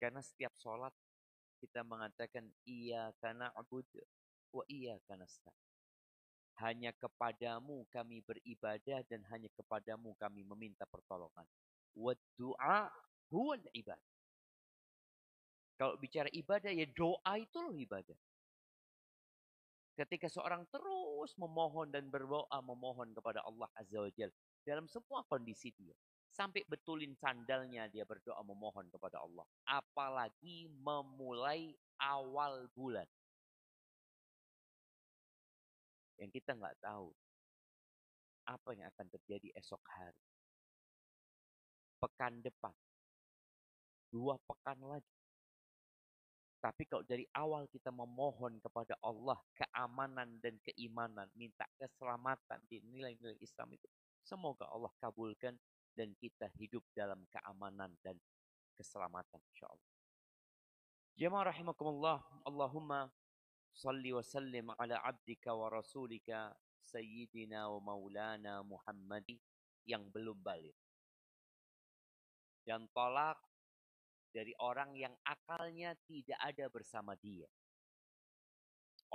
Karena setiap sholat kita mengatakan iyyaka na'budu wa iyyaka nasta'in. Hanya kepadamu kami beribadah dan hanya kepadamu kami meminta pertolongan. Wa du'a huwal ibadah. Kalau bicara ibadah ya doa itu loh ibadah. Ketika seorang terus memohon dan berdoa memohon kepada Allah Azza wa Jalla dalam semua kondisi dia. Sampai betulin sandalnya dia berdoa memohon kepada Allah. Apalagi memulai awal bulan. Yang kita nggak tahu apa yang akan terjadi esok hari. Pekan depan. 2 pekan lagi. Tapi kalau dari awal kita memohon kepada Allah keamanan dan keimanan, minta keselamatan di nilai-nilai Islam itu, semoga Allah kabulkan dan kita hidup dalam keamanan dan keselamatan insyaallah. Jamaah rahimakumullah, Allahumma salli wa sallim ala abdika wa rasulika sayyidina wa maulana Muhammad yang belum balik. Dan tolak dari orang yang akalnya tidak ada bersama dia.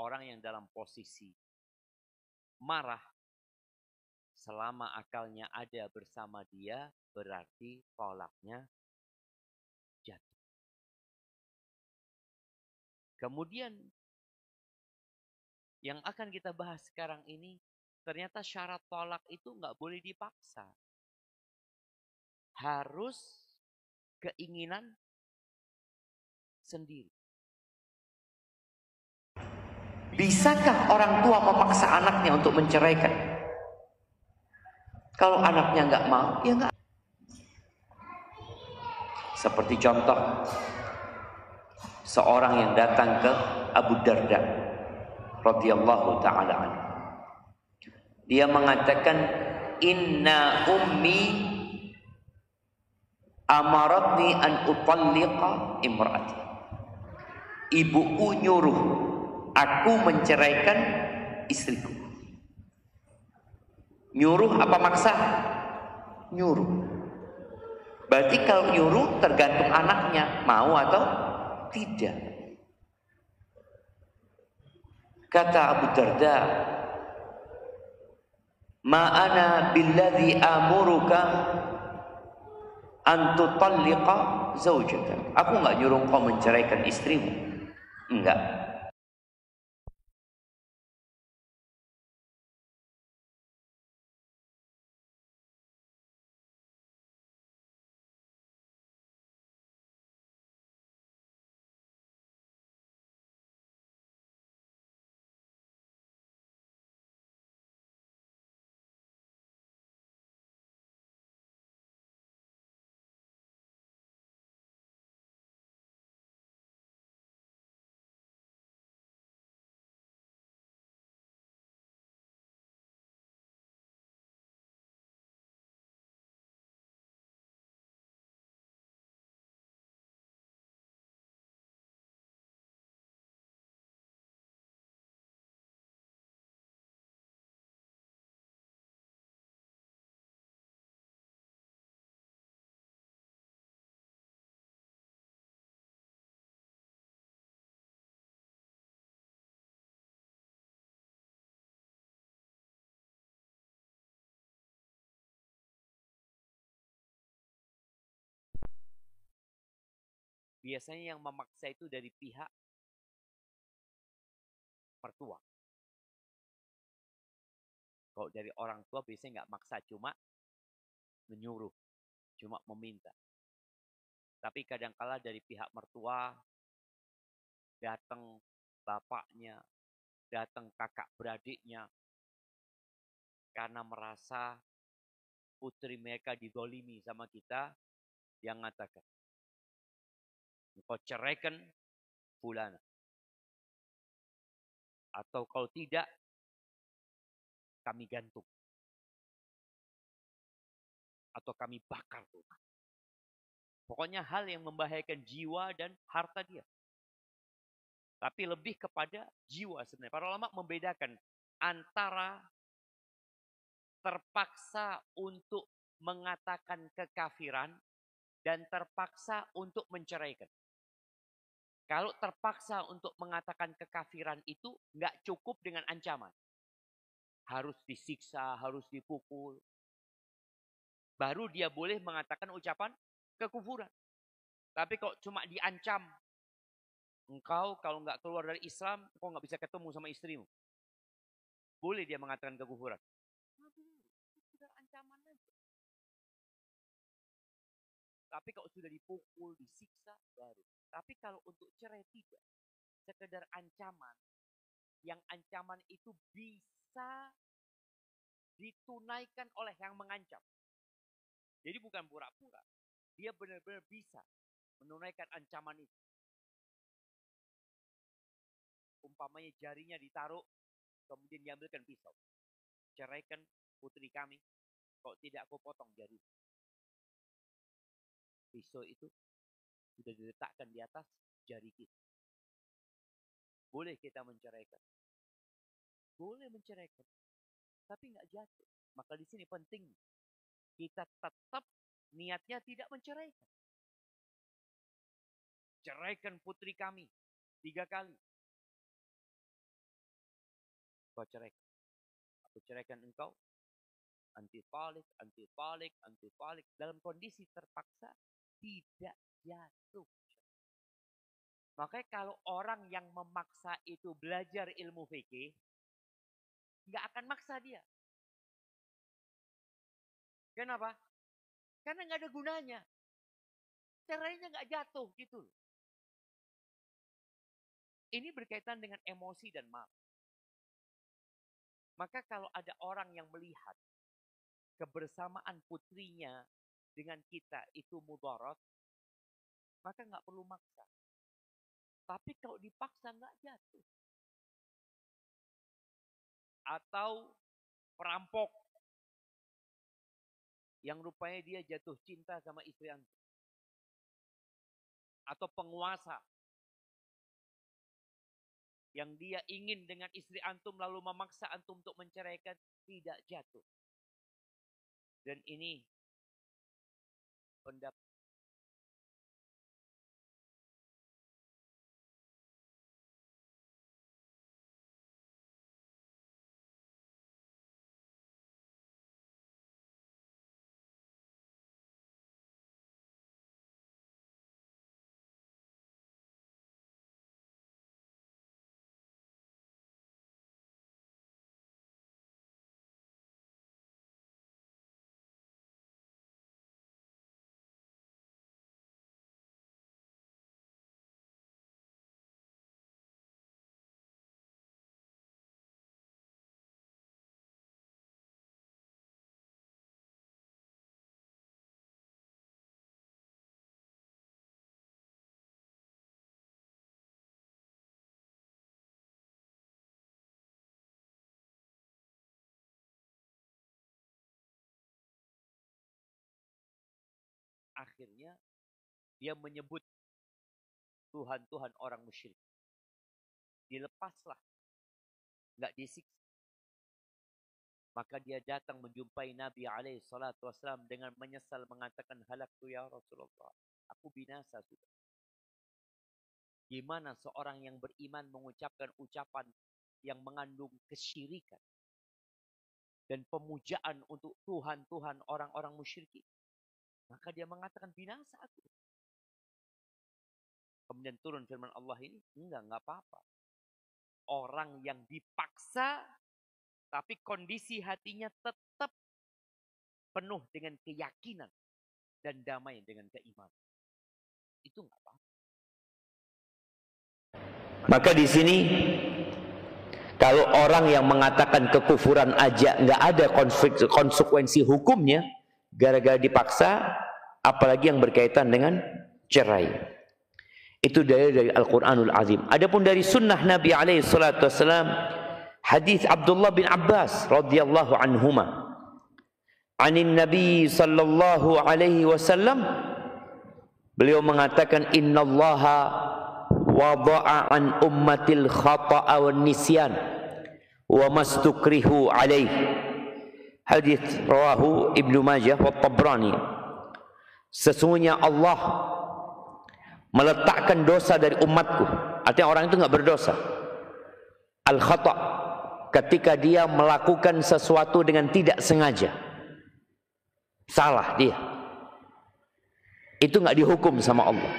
Orang yang dalam posisi marah selama akalnya ada bersama dia berarti tolaknya jatuh. Kemudian yang akan kita bahas sekarang ini ternyata syarat tolak itu nggak boleh dipaksa. Harus keinginan sendiri. Bisakah orang tua memaksa anaknya untuk menceraikan? Kalau anaknya nggak mau, ya nggak. Seperti contoh, seorang yang datang ke Abu Darda radhiyallahu taala anhu. Dia mengatakan, inna ummi amaratni an utalliqa imraati. Ibuku nyuruh aku menceraikan istriku. Nyuruh apa maksa? Nyuruh. Berarti kalau nyuruh tergantung anaknya mau atau tidak. Kata Abu Darda, ma ana billadhi amuruka an tutalliqa zawjaka. Aku enggak nyuruh kau menceraikan istrimu. Enggak. Biasanya yang memaksa itu dari pihak mertua. Kalau dari orang tua biasanya nggak maksa, cuma menyuruh, cuma meminta. Tapi kadangkala dari pihak mertua datang bapaknya, datang kakak beradiknya, karena merasa putri mereka didolimi sama kita, yang mengatakan, engkau ceraikan fulana. Atau kalau tidak, kami gantung. Atau kami bakar rumah. Pokoknya hal yang membahayakan jiwa dan harta dia. Tapi lebih kepada jiwa sebenarnya. Para ulama membedakan antara terpaksa untuk mengatakan kekafiran dan terpaksa untuk menceraikan. Kalau terpaksa untuk mengatakan kekafiran itu nggak cukup dengan ancaman. Harus disiksa, harus dipukul. Baru dia boleh mengatakan ucapan kekufuran. Tapi kok cuma diancam, engkau kalau nggak keluar dari Islam, engkau nggak bisa ketemu sama istrimu. Boleh dia mengatakan kekufuran. Sudah ancaman aja. Tapi kalau sudah dipukul, disiksa, baru. Tapi kalau untuk cerai tidak. Sekedar ancaman. Yang ancaman itu bisa ditunaikan oleh yang mengancam. Jadi bukan pura-pura. Dia benar-benar bisa menunaikan ancaman itu. Umpamanya jarinya ditaruh, kemudian diambilkan pisau. Ceraikan putri kami, kalau tidak aku potong jari. Pisau itu sudah diletakkan di atas jari kita. Boleh kita menceraikan. Boleh menceraikan. Tapi nggak jatuh. Maka di sini penting. Kita tetap niatnya tidak menceraikan. Ceraikan putri kami 3 kali. Kau ceraikan. Aku ceraikan engkau. Anti-talik, anti-talik, anti-talik. Dalam kondisi terpaksa tidak jatuh. Makanya kalau orang yang memaksa itu belajar ilmu fikih, nggak akan maksa dia. Kenapa? Karena nggak ada gunanya. Cerainya nggak jatuh gitu. Ini berkaitan dengan emosi dan marah. Maka kalau ada orang yang melihat kebersamaan putrinya dengan kita itu mudarat, maka nggak perlu maksa. Tapi kalau dipaksa nggak jatuh. Atau perampok yang rupanya dia jatuh cinta sama istri antum. Atau penguasa yang dia ingin dengan istri antum lalu memaksa antum untuk menceraikan, tidak jatuh. Dan ini pendapat akhirnya dia menyebut Tuhan-Tuhan orang musyrik. Dilepaslah. Nggak disiksa. Maka dia datang menjumpai Nabi SAW dengan menyesal mengatakan, halaktu ya Rasulullah. Aku binasa sudah. Gimana seorang yang beriman mengucapkan ucapan yang mengandung kesyirikan dan pemujaan untuk Tuhan-Tuhan orang-orang musyrik. Maka dia mengatakan binasa aku. Kemudian turun firman Allah ini, enggak apa-apa. Orang yang dipaksa, tapi kondisi hatinya tetap penuh dengan keyakinan dan damai dengan keimanan. Itu enggak apa-apa. Maka di sini kalau orang yang mengatakan kekufuran aja nggak ada konsekuensi hukumnya gara-gara dipaksa, apalagi yang berkaitan dengan cerai. Itu dari Al-Qur'anul Azim. Adapun dari sunnah Nabi alaihi salatu wasallam, hadis Abdullah bin Abbas radhiyallahu anhuma, anin Nabi sallallahu alaihi wasallam, beliau mengatakan, innallaha wada'a an ummatil khata'a wan nisyan wa mastukrihu alaih. Hadis rawahu Ibnu Majah wa Tabrani. Sesungguhnya Allah meletakkan dosa dari umatku. Artinya orang itu nggak berdosa. Al-khata', ketika dia melakukan sesuatu dengan tidak sengaja, salah dia, itu nggak dihukum sama Allah.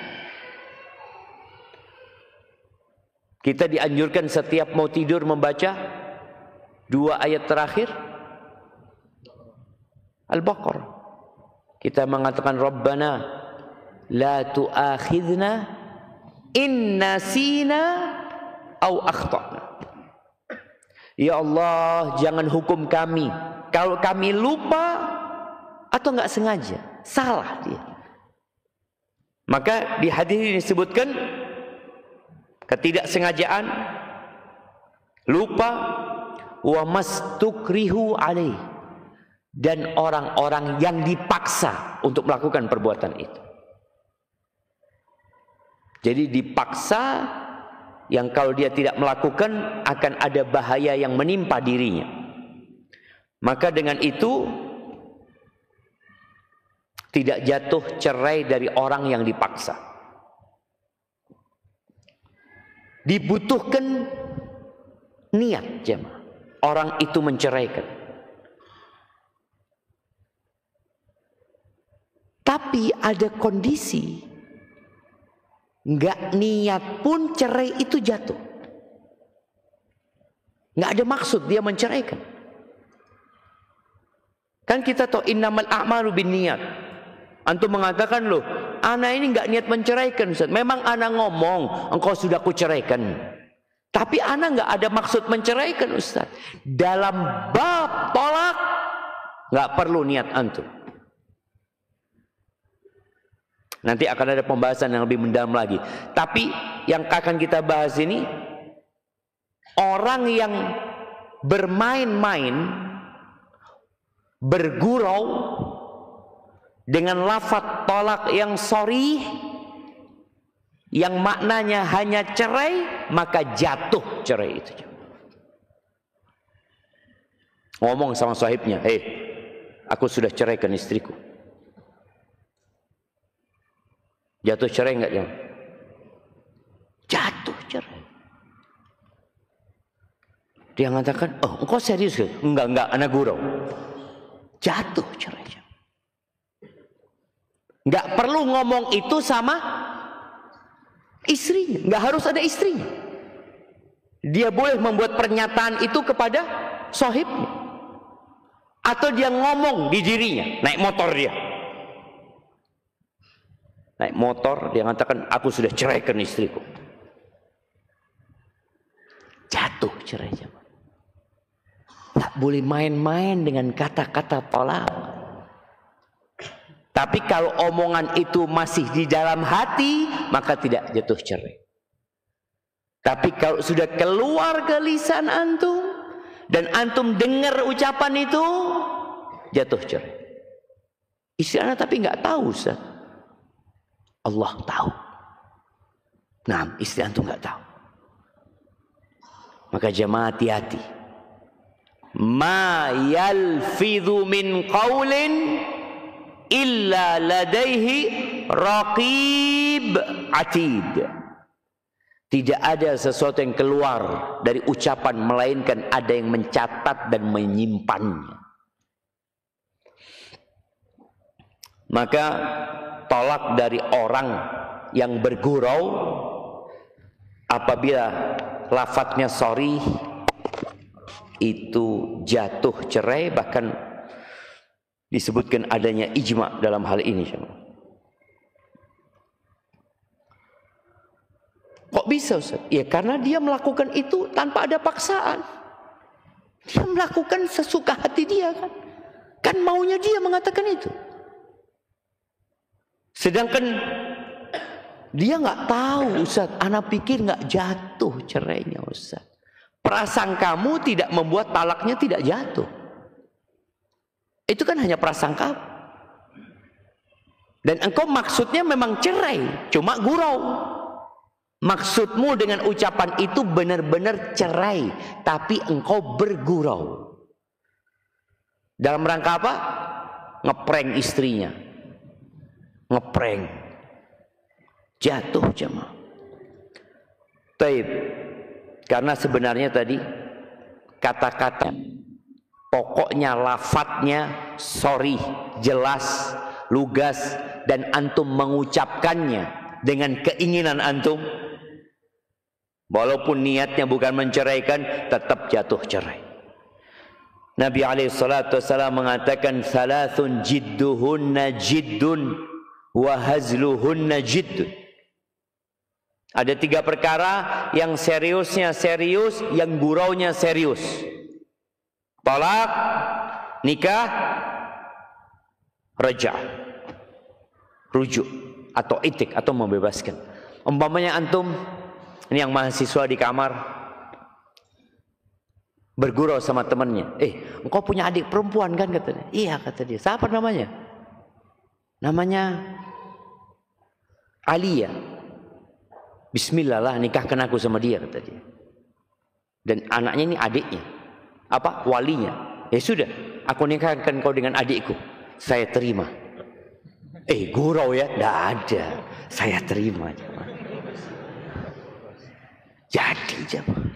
Kita dianjurkan setiap mau tidur membaca 2 ayat terakhir Al-Baqarah. Kita mengatakan Rabbana la tu'akhidna in nasina au akhtana. Ya Allah, jangan hukum kami kalau kami lupa atau nggak sengaja, salah dia. Maka di hadis ini disebutkan ketidaksengajaan, lupa, wa mastukrihu alaih, dan orang-orang yang dipaksa untuk melakukan perbuatan itu. Jadi dipaksa, yang kalau dia tidak melakukan akan ada bahaya yang menimpa dirinya. Maka dengan itu tidak jatuh cerai dari orang yang dipaksa. Dibutuhkan niat jemaah orang itu menceraikan. Tapi ada kondisi nggak niat pun cerai itu jatuh. Nggak ada maksud dia menceraikan. Kan kita tahu innamal a'malu binniyat. Antum mengatakan loh, ana ini nggak niat menceraikan Ustaz. Memang ana ngomong engkau sudah kuceraikan. Tapi ana nggak ada maksud menceraikan Ustaz. Dalam bab tolak nggak perlu niat antum. Nanti akan ada pembahasan yang lebih mendalam lagi. Tapi yang akan kita bahas ini, orang yang bermain-main, bergurau dengan lafaz tolak yang sharih, yang maknanya hanya cerai, maka jatuh cerai itu. Ngomong sama sahibnya, "Hei, aku sudah ceraikan istriku." Jatuh cerai enggak ya? Jatuh cerai. Dia mengatakan, "Oh, engkau serius ke?" Enggak, anak gurau. Jatuh cerai. Enggak perlu ngomong itu sama istrinya, enggak harus ada istrinya. Dia boleh membuat pernyataan itu kepada sahibnya. Atau dia ngomong di dirinya, naik motor dia. Naik motor, dia mengatakan, "Aku sudah ceraikan istriku." Jatuh cerai. Tak boleh main-main dengan kata-kata tolak. Tapi kalau omongan itu masih di dalam hati, maka tidak jatuh cerai. Tapi kalau sudah keluar ke lisan antum, dan antum dengar ucapan itu, jatuh cerai. Istri anak tapi nggak tahu Ustaz. Allah tahu. Nah, istri antum nggak tahu. Maka jemaah hati-hati. Ma yalfidhu min qaulin illa ladaihi raqib atid. Tidak ada sesuatu yang keluar dari ucapan melainkan ada yang mencatat dan menyimpannya. Maka tolak dari orang yang bergurau apabila lafadznya sharih itu jatuh cerai, bahkan disebutkan adanya ijma dalam hal ini. Kok bisa Ustaz? Ya karena dia melakukan itu tanpa ada paksaan. Dia melakukan sesuka hati dia kan. Kan maunya dia mengatakan itu. Sedangkan dia nggak tahu Ustaz, anak pikir nggak jatuh cerainya Ustaz. Prasangkamu tidak membuat talaknya tidak jatuh. Itu kan hanya prasangka. Dan engkau maksudnya memang cerai, cuma gurau. Maksudmu dengan ucapan itu benar-benar cerai, tapi engkau bergurau. Dalam rangka apa? Ngeprank istrinya. Ngeprank. Jatuh jemaah. Taib. Karena sebenarnya tadi kata-kata, pokoknya lafadznya sorry, jelas, lugas, dan antum mengucapkannya dengan keinginan antum, walaupun niatnya bukan menceraikan, tetap jatuh cerai. Nabi SAW mengatakan, salasun jidduhunna jiddun wa hazluhunna jiddun. Ada 3 perkara yang seriusnya serius, yang guraunya serius. Talak, nikah, raja, rujuk atau itik atau membebaskan. Umpamanya antum ini yang mahasiswa di kamar bergurau sama temannya, engkau punya adik perempuan kan, katanya. Iya, kata dia. Siapa namanya? Namanya Alia. Bismillah lah, nikahkan aku sama dia, kata dia. Dan anaknya ini adiknya, apa, walinya. Ya sudah, aku nikahkan kau dengan adikku. Saya terima. Gurau ya? Tidak ada. Saya terima. Jadi jemaah,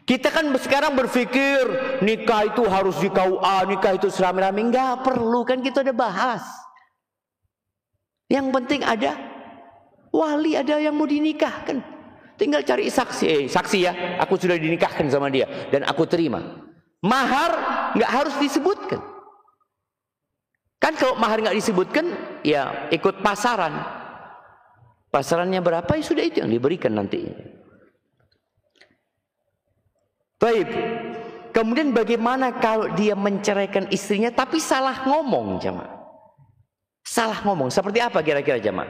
kita kan sekarang berpikir nikah itu harus di KUA, nikah itu serame-rame. Enggak perlu, kan kita udah bahas. Yang penting ada wali, ada yang mau dinikahkan. Tinggal cari saksi. Saksi ya, aku sudah dinikahkan sama dia dan aku terima. Mahar nggak harus disebutkan. Kan kalau mahar nggak disebutkan, ya ikut pasaran. Pasarannya berapa, ya sudah itu yang diberikan nanti. Baik. Kemudian bagaimana kalau dia menceraikan istrinya tapi salah ngomong, jemaah? Salah ngomong seperti apa kira-kira, jemaah?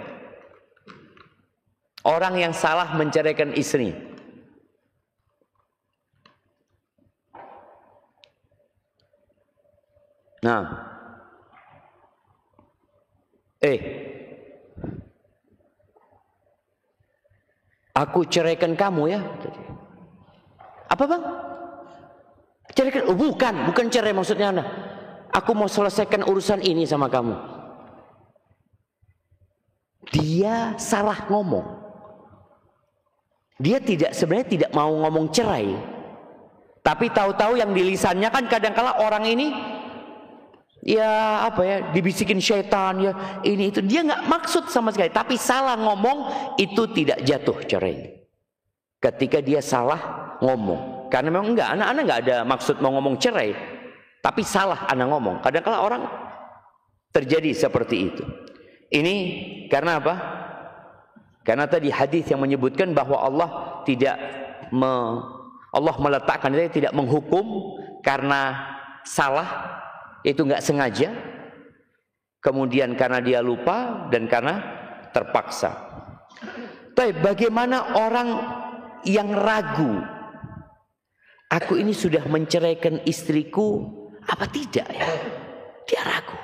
Orang yang salah menceraikan istri. Nah, aku ceraikan kamu ya. Apa bang? Ceraikan? Oh, bukan cerai maksudnya Anda. Aku mau selesaikan urusan ini sama kamu. Dia salah ngomong. Dia sebenarnya tidak mau ngomong cerai, tapi tahu-tahu yang di lisannya kan kadang-kala orang ini ya apa ya, dibisikin syaitan ya ini itu, dia nggak maksud sama sekali, tapi salah ngomong, itu tidak jatuh cerai ketika dia salah ngomong. Karena memang anak-anak nggak ada maksud mau ngomong cerai, tapi salah anak ngomong. Kadang-kala orang terjadi seperti itu. Ini karena apa? Karena tadi hadis yang menyebutkan bahwa Allah Allah meletakkan, dia tidak menghukum karena salah, itu nggak sengaja, kemudian karena dia lupa dan karena terpaksa. Tapi bagaimana orang yang ragu, aku ini sudah menceraikan istriku apa tidak ya? Dia ragu.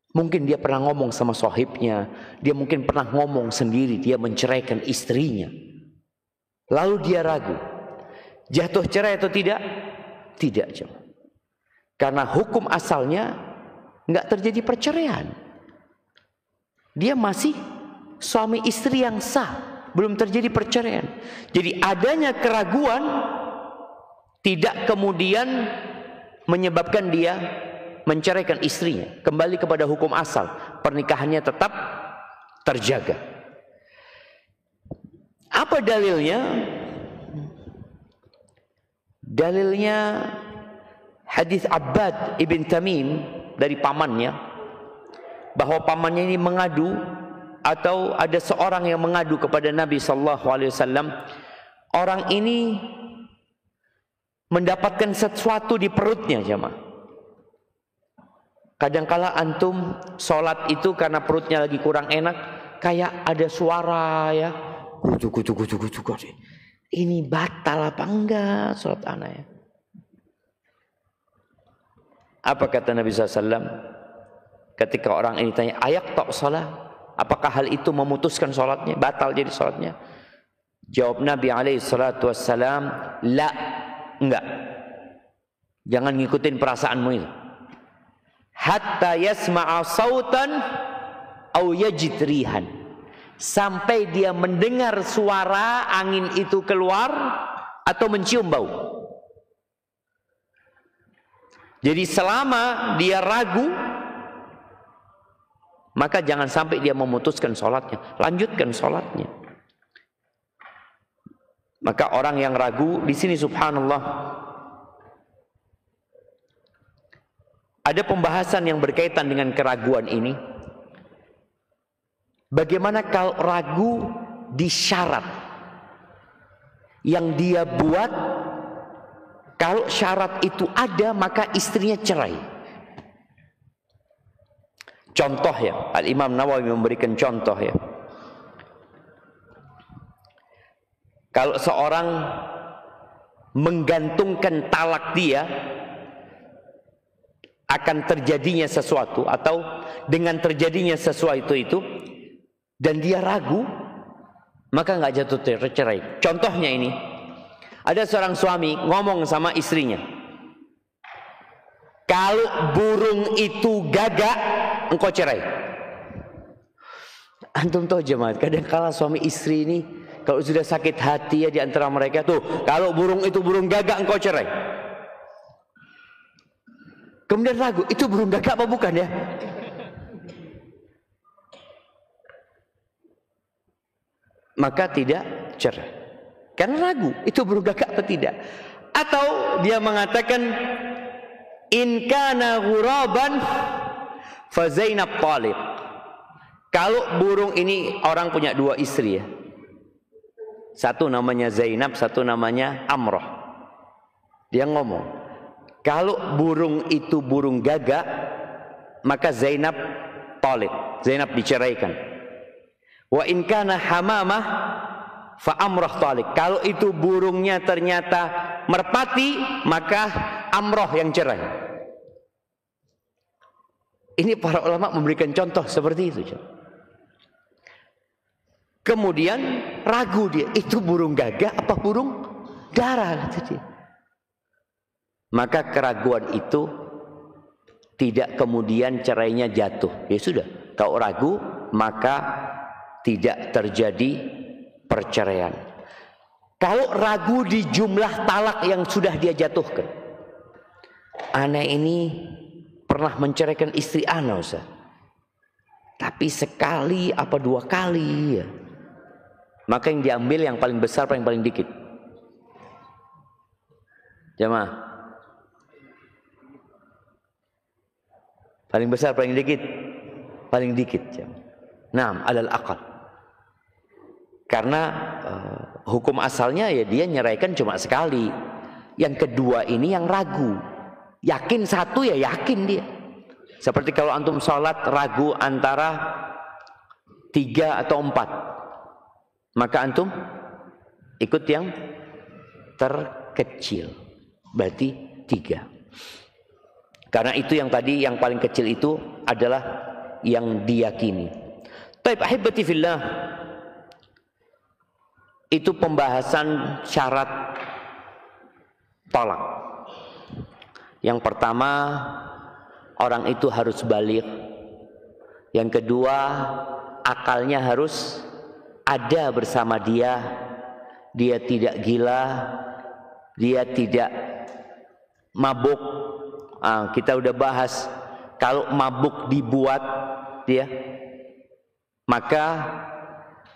Mungkin dia pernah ngomong sama sahibnya, dia mungkin pernah ngomong sendiri, dia menceraikan istrinya. Lalu dia ragu, jatuh cerai atau tidak? Tidak, jemaah. Karena hukum asalnya nggak terjadi perceraian. Dia masih suami istri yang sah, belum terjadi perceraian. Jadi adanya keraguan tidak kemudian menyebabkan dia menceraikan istrinya. Kembali kepada hukum asal, pernikahannya tetap terjaga. Apa dalilnya? Dalilnya hadis Abbad ibn Tamim dari pamannya, bahwa pamannya ini mengadu, atau ada seorang yang mengadu kepada Nabi SAW. Orang ini mendapatkan sesuatu di perutnya, jemaah. Kadangkala antum sholat itu karena perutnya lagi kurang enak, kayak ada suara ya, kucuk. Ini batal apa enggak sholat anak ya? Apa kata Nabi SAW? Ketika orang ini tanya, ayak tok sholat, apakah hal itu memutuskan sholatnya, batal jadi sholatnya? Jawab Nabi SAW, la, enggak. Jangan ngikutin perasaanmu itu. Hatta yasma'a sautan au yajid rihan. sampai dia mendengar suara angin itu keluar atau mencium bau. Jadi selama dia ragu, maka jangan sampai dia memutuskan sholatnya, lanjutkan sholatnya. Maka orang yang ragu di sini, subhanallah, ada pembahasan yang berkaitan dengan keraguan ini. Bagaimana kalau ragu di syarat yang dia buat, kalau syarat itu ada maka istrinya cerai. Contoh ya, Al-Imam Nawawi memberikan contoh ya. Kalau seorang menggantungkan talak dia akan terjadinya sesuatu, atau dengan terjadinya sesuatu itu dan dia ragu, maka nggak jatuh cerai. Contohnya ini, ada seorang suami ngomong sama istrinya, kalau burung itu gagak, engkau cerai. Antum tahu jemaat, kadang kala suami istri ini kalau sudah sakit hati ya di antara mereka tuh, kalau burung itu burung gagak, engkau cerai. Kemudian ragu, itu burung gagak apa bukan ya? Maka tidak cerai. Karena ragu, itu burung gagak apa tidak. Atau dia mengatakan, in kana ghuraban fa Zainab talib. Kalau burung ini, orang punya dua istri ya. Satu namanya Zainab, satu namanya Amrah. Dia ngomong, kalau burung itu burung gagak, maka Zainab talib, Zainab diceraikan. Wa in kana hamamah fa Amrah talib. Kalau itu burungnya ternyata merpati, maka Amrah yang cerai. Ini para ulama memberikan contoh seperti itu. Kemudian ragu dia, itu burung gagak apa burung dara? Maka keraguan itu tidak kemudian cerainya jatuh. Ya sudah, kalau ragu maka tidak terjadi perceraian. Kalau ragu di jumlah talak yang sudah dia jatuhkan, ana ini pernah menceraikan istri ana, Ustaz, tapi sekali apa dua kali ya. Maka yang diambil yang paling besar apa yang paling dikit? Jemaah, paling besar paling dikit? Paling dikit. Naam, alal aqal. Karena hukum asalnya ya dia nyeraikan cuma sekali. Yang kedua ini yang ragu. Yakin satu ya yakin dia. Seperti kalau antum sholat ragu antara 3 atau 4, maka antum ikut yang terkecil, berarti 3. Karena itu yang tadi yang paling kecil itu adalah yang diyakini. Taib ahibati fillah, itu pembahasan syarat talak. Yang pertama, orang itu harus baligh. Yang kedua, akalnya harus ada bersama dia. Dia tidak gila, dia tidak mabuk. Kita udah bahas, kalau mabuk dibuat dia, maka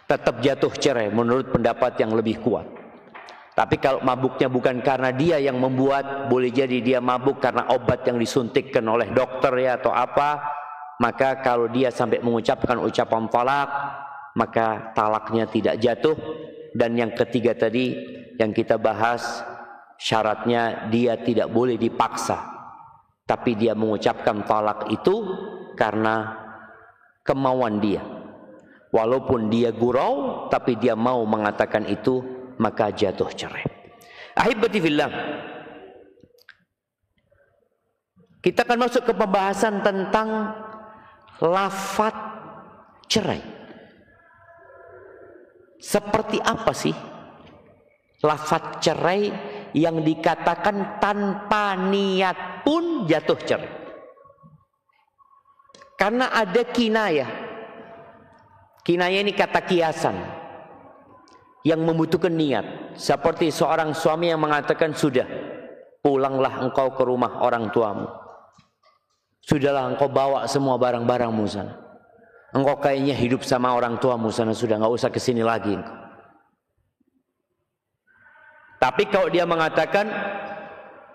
tetap jatuh cerai menurut pendapat yang lebih kuat. Tapi kalau mabuknya bukan karena dia yang membuat, boleh jadi dia mabuk karena obat yang disuntikkan oleh dokter ya atau apa, maka kalau dia sampai mengucapkan ucapan talak, maka talaknya tidak jatuh. Dan yang ketiga tadi yang kita bahas, syaratnya dia tidak boleh dipaksa, tapi dia mengucapkan talak itu karena kemauan dia. Walaupun dia gurau, tapi dia mau mengatakan itu, maka jatuh cerai. Ahibati fillah, kita akan masuk ke pembahasan tentang lafaz cerai. Seperti apa sih lafaz cerai yang dikatakan tanpa niat pun jatuh cerai? Karena ada kinayah. Kinayah ini kata kiasan yang membutuhkan niat. Seperti seorang suami yang mengatakan, sudah, pulanglah engkau ke rumah orang tuamu. Sudahlah engkau bawa semua barang-barangmu sana. Engkau kayaknya hidup sama orang tuamu sana, sudah nggak usah kesini lagi engkau. Tapi kalau dia mengatakan,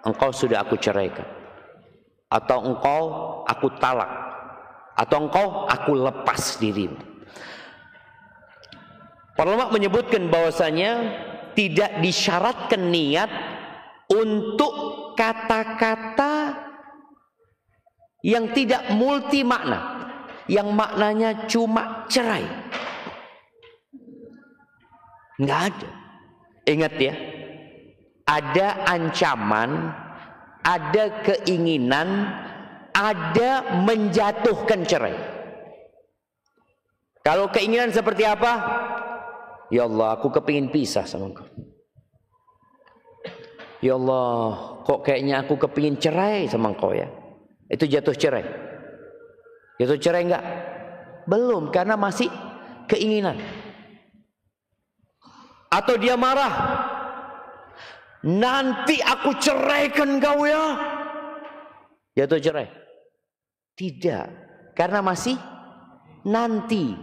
engkau sudah aku ceraikan, atau engkau aku talak, atau engkau aku lepas dirimu. Para ulama menyebutkan bahwasanya tidak disyaratkan niat untuk kata-kata yang tidak multi makna, yang maknanya cuma cerai. Nggak ada. Ingat ya, ada ancaman, ada keinginan, ada menjatuhkan cerai. Kalau keinginan seperti apa? Ya Allah, aku kepingin pisah sama engkau. Ya Allah, kok kayaknya aku kepingin cerai sama engkau ya. Itu jatuh cerai. Jatuh cerai enggak? Belum, karena masih keinginan. Atau dia marah, nanti aku ceraikan kau ya. Jatuh cerai? Tidak, karena masih nanti.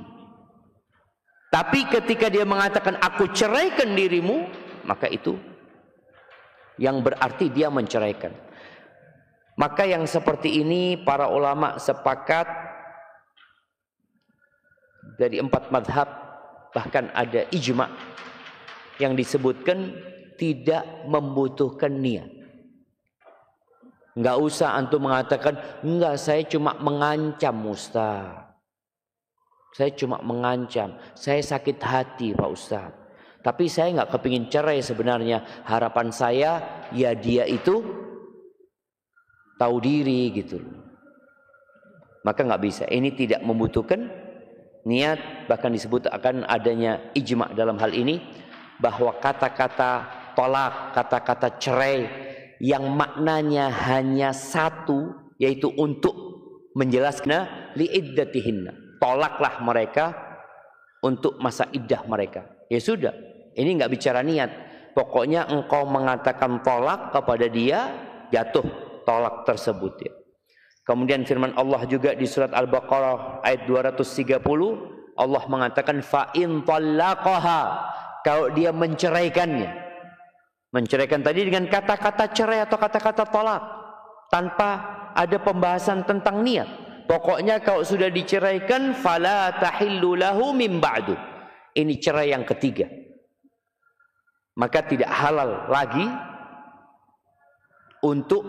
Tapi ketika dia mengatakan aku ceraikan dirimu, maka itu yang berarti dia menceraikan. Maka yang seperti ini para ulama sepakat dari 4 madhab, bahkan ada ijma yang disebutkan tidak membutuhkan niat. Enggak usah antum mengatakan, enggak, saya cuma mengancam Ustaz. Saya cuma mengancam, saya sakit hati Pak Ustaz. Tapi saya nggak kepingin cerai sebenarnya. Harapan saya ya dia itu tahu diri gitu. Maka nggak bisa. Ini tidak membutuhkan niat. Bahkan disebut akan adanya ijma dalam hal ini, bahwa kata-kata tolak, kata-kata cerai yang maknanya hanya satu, yaitu untuk menjelaskan li'iddatihinna. Tolaklah mereka untuk masa iddah mereka. Ya sudah, ini nggak bicara niat. Pokoknya engkau mengatakan tolak kepada dia, jatuh tolak tersebut ya. Kemudian firman Allah juga di surat Al-Baqarah ayat 230, Allah mengatakan fa in talaqaha, kalau dia menceraikannya. Menceraikan tadi dengan kata-kata cerai atau kata-kata tolak, tanpa ada pembahasan tentang niat. Pokoknya kalau sudah diceraikan, fala tahillu lahu min ba'du. Ini cerai yang ketiga. Maka tidak halal lagi untuk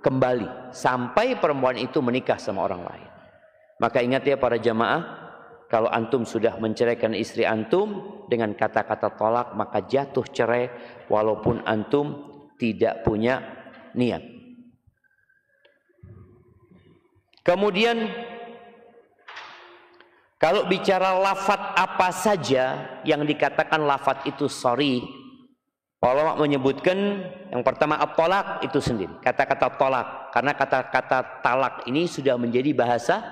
kembali sampai perempuan itu menikah sama orang lain. Maka ingat ya para jamaah, kalau antum sudah menceraikan istri antum dengan kata-kata tolak, maka jatuh cerai walaupun antum tidak punya niat. Kemudian kalau bicara lafadz apa saja yang dikatakan lafadz itu sorry, ulama menyebutkan yang pertama at-tolak itu sendiri, kata-kata tolak, karena kata-kata talak ini sudah menjadi bahasa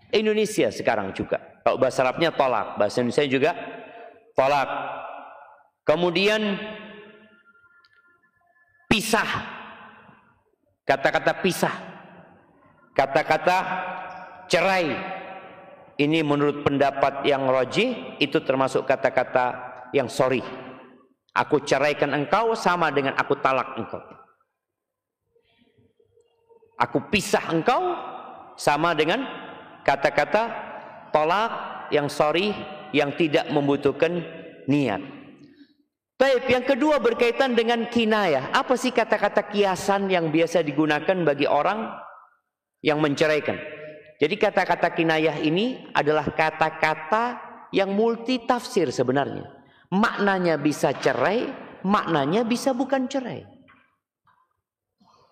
Indonesia sekarang juga. Kalau bahasa Arabnya tolak, bahasa Indonesia juga tolak. Kemudian pisah, kata-kata pisah, kata-kata cerai, ini menurut pendapat yang rajih itu termasuk kata-kata yang sorry. Aku ceraikan engkau sama dengan aku talak engkau. Aku pisah engkau sama dengan kata-kata tolak yang sorry, yang tidak membutuhkan niat. Baik, yang kedua berkaitan dengan kinayah. Apa sih kata-kata kiasan yang biasa digunakan bagi orang yang menceraikan? Jadi kata-kata kinayah ini adalah kata-kata yang multi tafsir sebenarnya. Maknanya bisa cerai, maknanya bisa bukan cerai.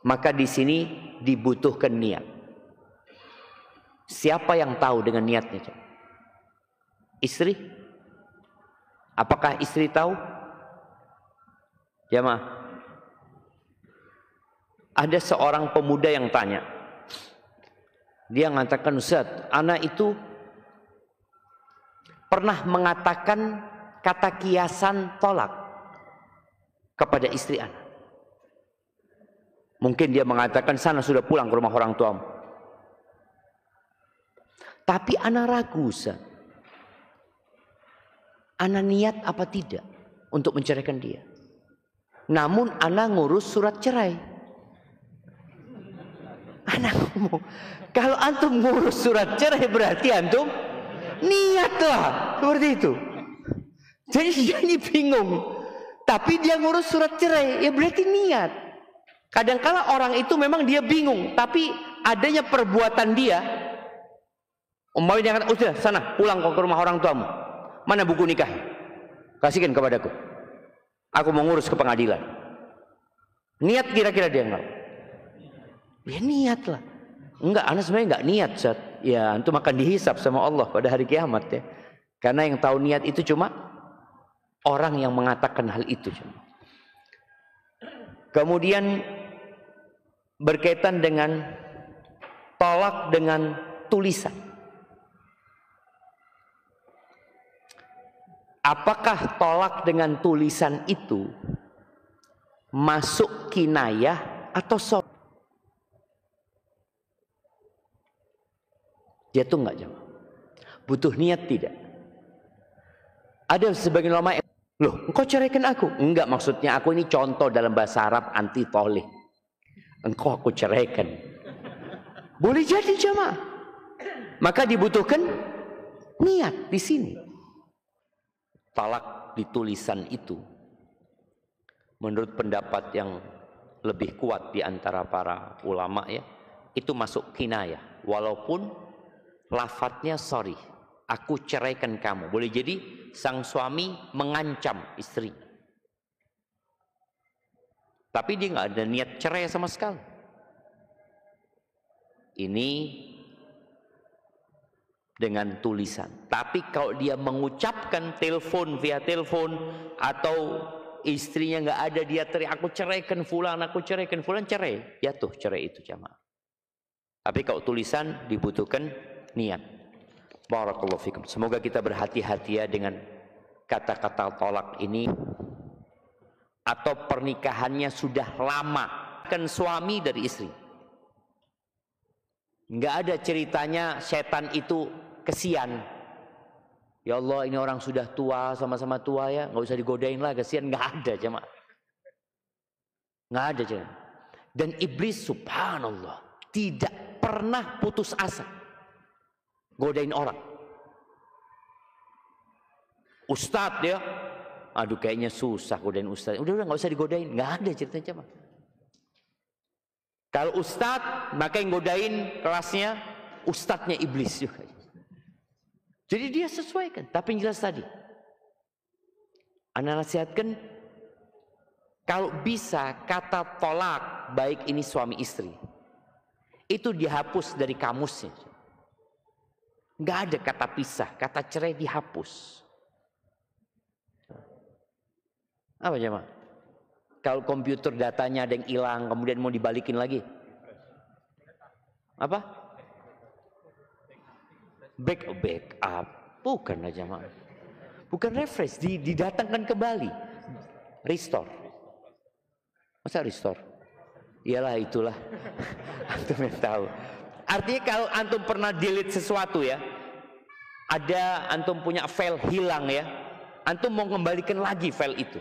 Maka di sini dibutuhkan niat. Siapa yang tahu dengan niatnya? Istri? Apakah istri tahu? Jamaah. Ada seorang pemuda yang tanya. Dia mengatakan, Ustaz, anak itu pernah mengatakan kata kiasan tolak kepada istri ana. Mungkin dia mengatakan, sana sudah pulang ke rumah orang tuamu. Tapi ana ragu, Ustaz. Ana niat apa tidak untuk menceraikan dia. Namun ana ngurus surat cerai. Ana ngomong, kalau antum ngurus surat cerai berarti antum niat lah. Seperti itu. Jadi dia ini bingung. Tapi dia ngurus surat cerai, ya berarti niat. Kadangkala orang itu memang dia bingung, tapi adanya perbuatan dia. Umpamanya dia kata, udah sana pulang kau ke rumah orang tuamu. Mana buku nikah? Kasihkan kepadaku. Aku mau ngurus ke pengadilan. Niat kira-kira dia enggak? Ya niat lah. Enggak, ana sebenarnya enggak niat, Ustaz. Ya antum akan dihisab sama Allah pada hari kiamat ya. Karena yang tahu niat itu cuma orang yang mengatakan hal itu cuma. Kemudian berkaitan dengan tolak dengan tulisan. Apakah tolak dengan tulisan itu masuk kinayah atau sob? Dia tuh enggak jawab. Butuh niat tidak? Ada sebagian ulama, loh engkau ceraikan aku? Enggak, maksudnya aku ini contoh dalam bahasa Arab anti tolih. Engkau aku ceraikan. Boleh jadi jamaah. Maka dibutuhkan niat di sini. Talak di tulisan itu menurut pendapat yang lebih kuat di antara para ulama ya, itu masuk kinayah. Walaupun lafadznya sorry, aku ceraikan kamu. Boleh jadi sang suami mengancam istri. Tapi dia nggak ada niat cerai sama sekali. Ini dengan tulisan. Tapi kalau dia mengucapkan telepon via telepon atau istrinya nggak ada, dia teriak aku ceraikan fulan, aku ceraikan fulan, cerai. Ya tuh cerai itu jamaah. Tapi kalau tulisan dibutuhkan niat. Barakallahu fikum. Semoga kita berhati-hati ya dengan kata-kata tolak ini. Atau pernikahannya sudah lama, kan suami dari istri. Nggak ada ceritanya setan itu kesian. Ya Allah, ini orang sudah tua, sama-sama tua ya, nggak usah digodain lah, kesian. Nggak ada jemaah. Nggak ada jemaah. Dan iblis subhanallah tidak pernah putus asa godain orang. Ustadz ya, aduh kayaknya susah godain ustadz. Udah nggak usah digodain, nggak ada ceritanya jemaah. Kalau ustadz, maka yang godain kelasnya ustadznya iblis juga. Jadi dia sesuaikan. Tapi yang jelas tadi, ana nasihatkan, kalau bisa kata tolak, baik ini suami istri, itu dihapus dari kamusnya. Nggak ada kata pisah, kata cerai dihapus. Apa jemaah? Kalau komputer datanya ada yang hilang, kemudian mau dibalikin lagi. Apa? Backup. Bukan aja jemaah. Bukan refresh, didatangkan kembali. Restore. Masa restore? Iyalah itulah. Antum yang tahu. Artinya kalau antum pernah delete sesuatu ya, ada antum punya file hilang ya, antum mau kembalikan lagi file itu.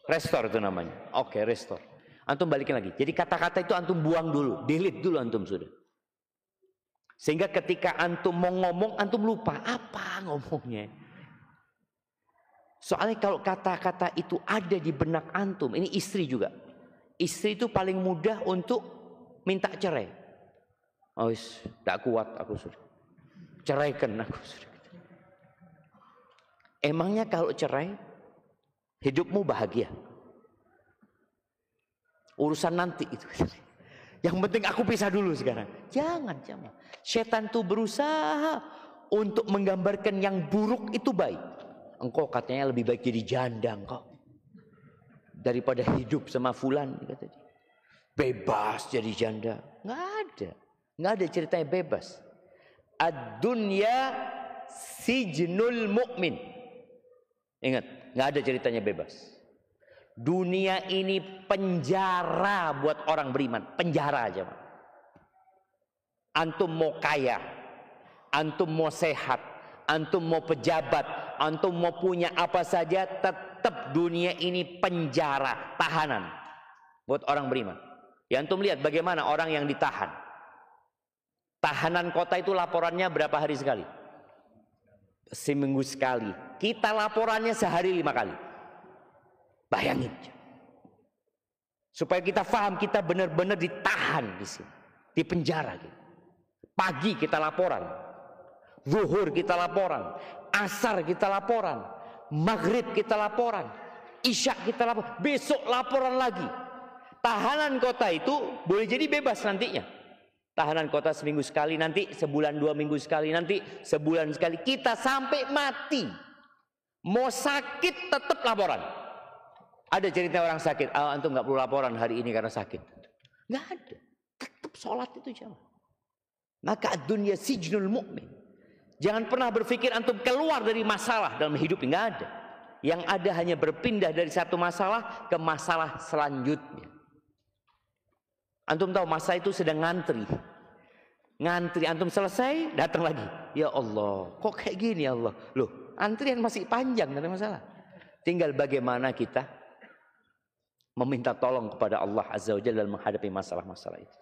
Restore itu namanya. Oke, restore. Antum balikin lagi. Jadi kata-kata itu antum buang dulu, delete dulu antum sudah. Sehingga ketika antum mau ngomong, antum lupa apa ngomongnya. Soalnya kalau kata-kata itu ada di benak antum, ini istri juga. Istri itu paling mudah untuk minta cerai. Oh, tak kuat aku sudah. Ceraikan aku sudah. Emangnya kalau cerai, hidupmu bahagia? Urusan nanti itu. Yang penting aku pisah dulu sekarang. Jangan. Setan tuh berusaha untuk menggambarkan yang buruk itu baik. Engkau katanya lebih baik jadi janda engkau daripada hidup sama fulan, katanya. Bebas jadi janda. Nggak ada ceritanya bebas. Ad-dunya sijnul mu'min. Ingat, nggak ada ceritanya bebas. Dunia ini penjara buat orang beriman, penjara aja, Pak. Antum mau kaya, antum mau sehat, antum mau pejabat, antum mau punya apa saja, tetap dunia ini penjara, tahanan buat orang beriman. Ya antum lihat bagaimana orang yang ditahan. Tahanan kota itu laporannya berapa hari sekali? Seminggu sekali. Kita laporannya sehari 5 kali. Bayangin. Supaya kita paham, kita benar-benar ditahan di sini, di penjara gitu. Pagi kita laporan, zuhur kita laporan, asar kita laporan, maghrib kita laporan, isya kita laporan, besok laporan lagi. Tahanan kota itu boleh jadi bebas nantinya. Tahanan kota seminggu sekali, nanti sebulan 2 minggu sekali, nanti sebulan sekali. Kita sampai mati. Mau sakit tetap laporan. Ada cerita orang sakit, antum nggak perlu laporan hari ini karena sakit. Nggak ada. Tetap sholat itu jamaah. Maka dunia sijnul mu'min. Jangan pernah berpikir antum keluar dari masalah dalam hidup. Nggak ada. Yang ada hanya berpindah dari satu masalah ke masalah selanjutnya. Antum tahu masa itu sedang ngantri. Ngantri, antum selesai, datang lagi. Ya Allah, kok kayak gini ya Allah? Loh, antrian masih panjang, tidak ada masalah. Tinggal bagaimana kita meminta tolong kepada Allah Azza wa Jalla dalam menghadapi masalah-masalah itu.